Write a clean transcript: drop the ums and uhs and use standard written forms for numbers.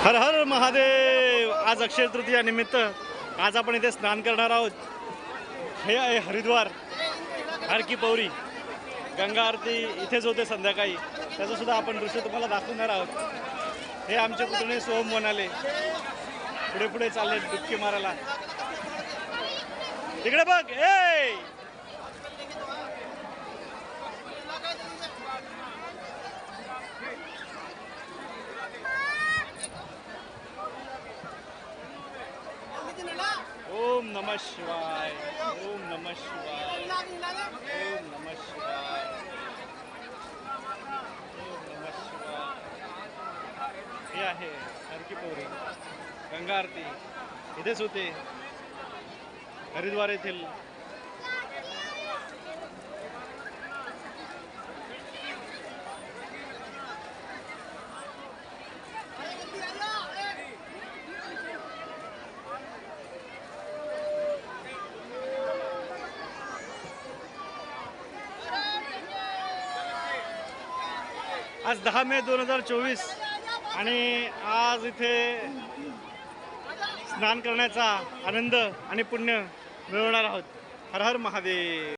हर हर महादेव। आज अक्षय तृतीया निमित्त आज आपण इथे स्नान करणार आहोत। हे आहे हरिद्वार हर की पौरी। गंगा आरती इथेच होते संध्याकाळी, त्याचं सुद्धा आपण दृश्य तुम्हाला दाखवणार आहोत। हे आमचे पुतणे सोहम म्हणाले पुढे पुढे चालले डुबकी मारायला। तिकडे बघ ए ओम नमः शिवाय, ओम नमः शिवाय, ओम नमः शिवाय, ओम नमः शिवाय। हे आहे हर की पौरी गंगा आरती इथेच होते हरिद्वार येथील। आज 10 मे 2024 आणि आज इथे स्नान करण्याचा आनंद आणि पुण्य मिळवणार आहोत। हर हर महादेव।